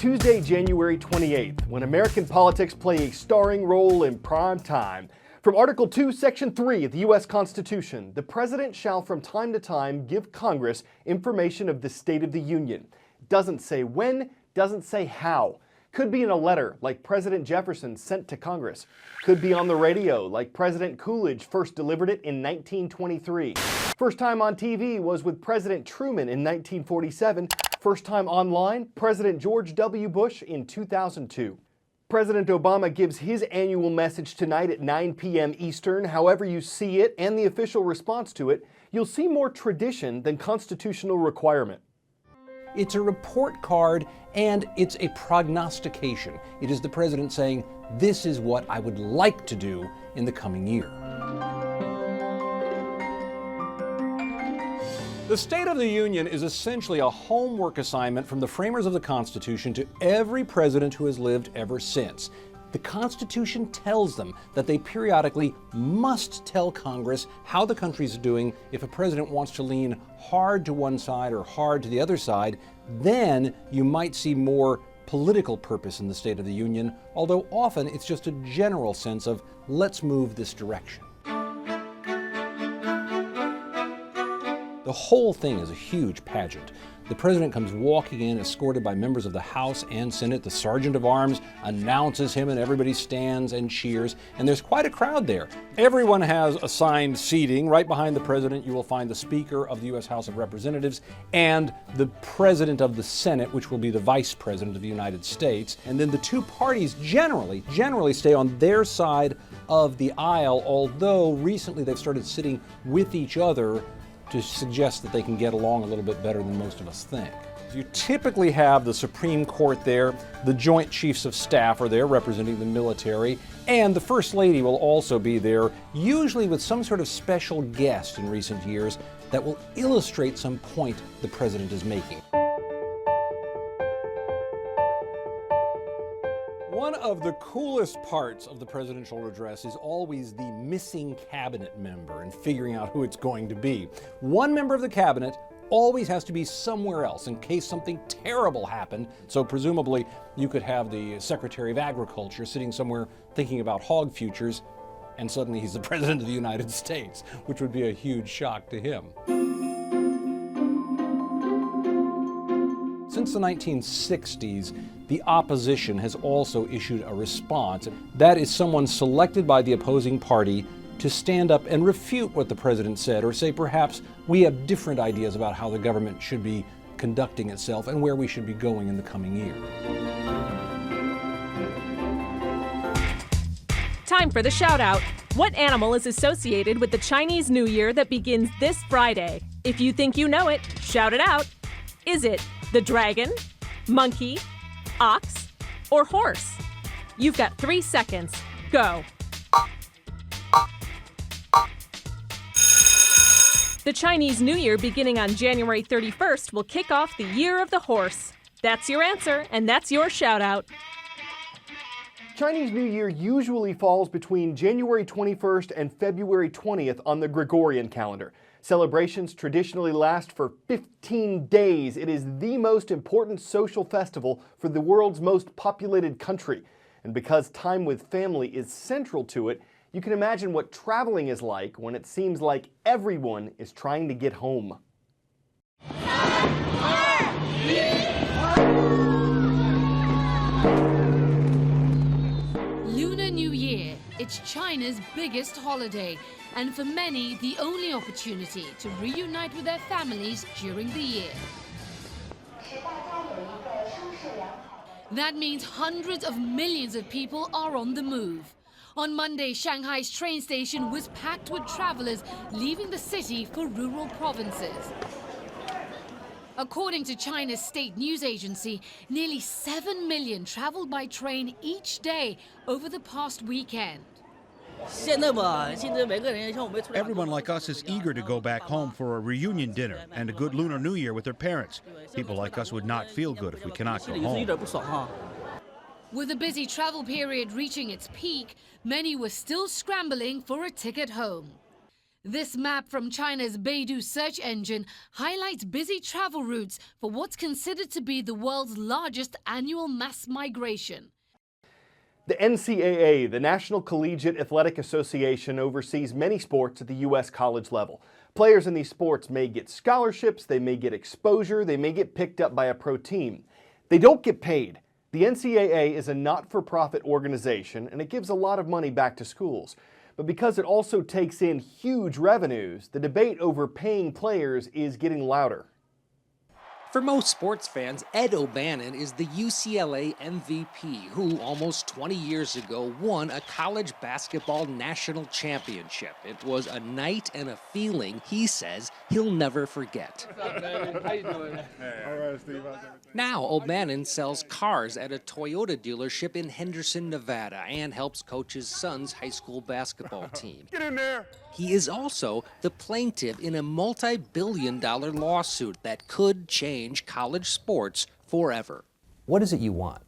Tuesday, January 28th, when American politics play a starring role in prime time. From Article 2, Section 3 of the U.S. Constitution, the President shall from time to time give Congress information of the State of the Union. Doesn't say when, doesn't say how. Could be in a letter, like President Jefferson sent to Congress. Could be on the radio, like President Coolidge first delivered it in 1923. First time on TV was with President Truman in 1947. First time online, President George W. Bush in 2002. President Obama gives his annual message tonight at 9 p.m. Eastern. However you see it and the official response to it, you'll see more tradition than constitutional requirement. It's a report card and it's a prognostication. It is the president saying, this is what I would like to do in the coming year. The State of the Union is essentially a homework assignment from the framers of the Constitution to every president who has lived ever since. The Constitution tells them that they periodically must tell Congress how the country's doing. If a president wants to lean hard to one side or hard to the other side, then you might see more political purpose in the State of the Union, although often it's just a general sense of, let's move this direction. The whole thing is a huge pageant. The president comes walking in, escorted by members of the House and Senate. The Sergeant of Arms announces him and everybody stands and cheers, and there's quite a crowd there. Everyone has assigned seating. Right behind the president you will find the Speaker of the U.S. House of Representatives and the President of the Senate, which will be the Vice President of the United States. And then the two parties generally stay on their side of the aisle, although recently they've started sitting with each other to suggest that they can get along a little bit better than most of us think. You typically have the Supreme Court there, the Joint Chiefs of Staff are there representing the military, and the First Lady will also be there, usually with some sort of special guest in recent years that will illustrate some point the president is making. One of the coolest parts of the presidential address is always the missing cabinet member and figuring out who it's going to be. One member of the cabinet always has to be somewhere else in case something terrible happened. So presumably you could have the Secretary of Agriculture sitting somewhere thinking about hog futures, and suddenly he's the President of the United States, which would be a huge shock to him. Since the 1960s, the opposition has also issued a response. That is someone selected by the opposing party to stand up and refute what the president said, or say perhaps we have different ideas about how the government should be conducting itself and where we should be going in the coming year. Time for the shout out. What animal is associated with the Chinese New Year that begins this Friday? If you think you know it, shout it out. Is it the dragon, monkey, ox, or horse? You've got 3 seconds. Go. The Chinese New Year beginning on January 31st will kick off the Year of the Horse. That's your answer, and that's your shout out. Chinese New Year usually falls between January 21st and February 20th on the Gregorian calendar. Celebrations traditionally last for 15 days. It is the most important social festival for the world's most populated country. And because time with family is central to it, you can imagine what traveling is like when it seems like everyone is trying to get home. Lunar New Year. It's China's biggest holiday, and for many, the only opportunity to reunite with their families during the year. That means hundreds of millions of people are on the move. On Monday, Shanghai's train station was packed with travelers leaving the city for rural provinces. According to China's state news agency, nearly 7 million traveled by train each day over the past weekend. Everyone like us is eager to go back home for a reunion dinner and a good Lunar New Year with their parents. People like us would not feel good if we cannot go home. With the busy travel period reaching its peak, many were still scrambling for a ticket home. This map from China's Beidou search engine highlights busy travel routes for what's considered to be the world's largest annual mass migration. The NCAA, the National Collegiate Athletic Association, oversees many sports at the U.S. college level. Players in these sports may get scholarships, they may get exposure, they may get picked up by a pro team. They don't get paid. The NCAA is a not-for-profit organization, and it gives a lot of money back to schools. But because it also takes in huge revenues, the debate over paying players is getting louder. For most sports fans, Ed O'Bannon is the UCLA MVP who almost 20 years ago won a college basketball national championship. It was a night and a feeling he says he'll never forget. Now O'Bannon sells cars at a Toyota dealership in Henderson, Nevada, and helps coach his son's high school basketball team. Get in there! He is also the plaintiff in a multi-billion-dollar lawsuit that could change college sports forever. What is it you want?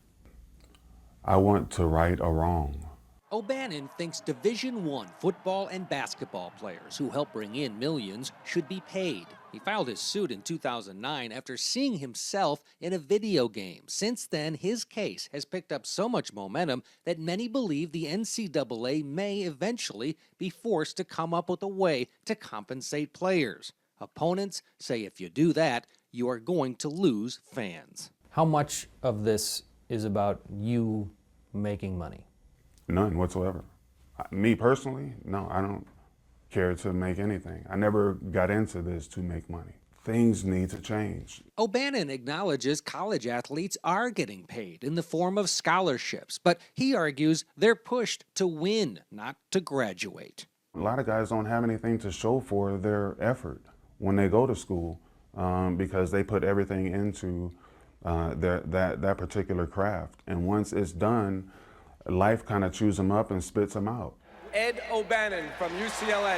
I want to right a wrong. O'Bannon thinks Division I football and basketball players who help bring in millions should be paid. He filed his suit in 2009 after seeing himself in a video game. Since then, his case has picked up so much momentum that many believe the NCAA may eventually be forced to come up with a way to compensate players. Opponents say if you do that, you are going to lose fans. How much of this is about you making money? None whatsoever. Me personally, no, I don't care to make anything. I never got into this to make money. Things need to change. O'Bannon acknowledges college athletes are getting paid in the form of scholarships, but he argues they're pushed to win, not to graduate. A lot of guys don't have anything to show for their effort when they go to school because they put everything into that particular craft. And once it's done, life kind of chews them up and spits them out. Ed O'Bannon from UCLA.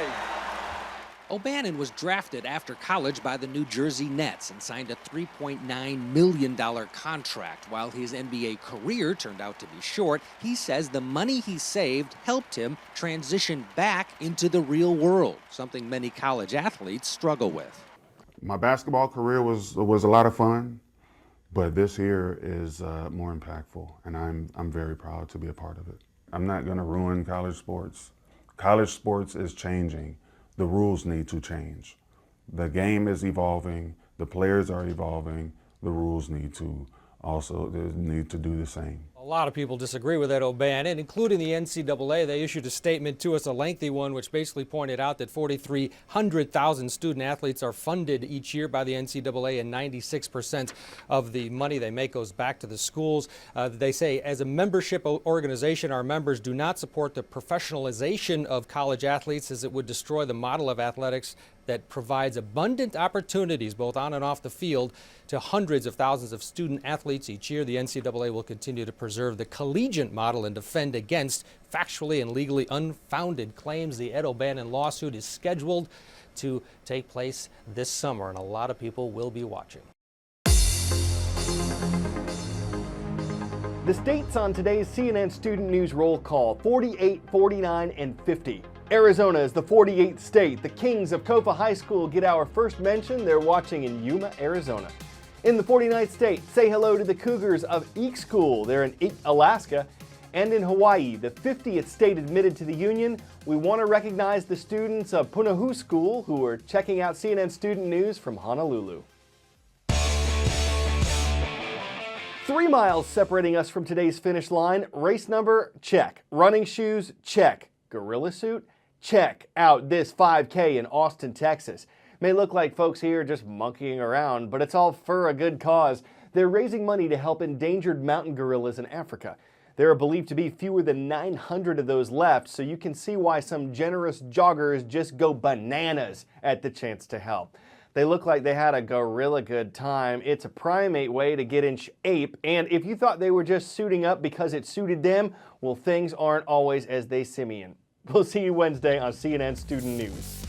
O'Bannon was drafted after college by the New Jersey Nets and signed a $3.9 million contract. While his NBA career turned out to be short, he says the money he saved helped him transition back into the real world, something many college athletes struggle with. My basketball career was a lot of fun, but this here is more impactful, and I'm very proud to be a part of it. I'm not going to ruin college sports. College sports is changing. The rules need to change. The game is evolving, the players are evolving, the rules need to do the same. A lot of people disagree with Ed O'Bannon, including the NCAA. They issued a statement to us, a lengthy one, which basically pointed out that 4,300,000 student athletes are funded each year by the NCAA, and 96% of the money they make goes back to the schools. They say, as a membership organization, our members do not support the professionalization of college athletes, as it would destroy the model of athletics that provides abundant opportunities both on and off the field to hundreds of thousands of student athletes each year. The NCAA will continue to preserve the collegiate model and defend against factually and legally unfounded claims. The Ed O'Bannon lawsuit is scheduled to take place this summer, and a lot of people will be watching. The states on today's CNN Student News Roll Call: 48, 49, and 50. Arizona is the 48th state. The Kings of Kofa High School get our first mention. They're watching in Yuma, Arizona. In the 49th state, say hello to the Cougars of Eek School. They're in Eek, Alaska. And in Hawaii, the 50th state admitted to the Union, we want to recognize the students of Punahou School who are checking out CNN Student News from Honolulu. 3 miles separating us from today's finish line. Race number, check. Running shoes, check. Gorilla suit? Check out this 5K in Austin, Texas. May look like folks here just monkeying around, but it's all for a good cause. They're raising money to help endangered mountain gorillas in Africa. There are believed to be fewer than 900 of those left, so you can see why some generous joggers just go bananas at the chance to help. They look like they had a gorilla good time. It's a primate way to get in shape, and if you thought they were just suiting up because it suited them, well, things aren't always as they seem. We'll see you Wednesday on CNN Student News.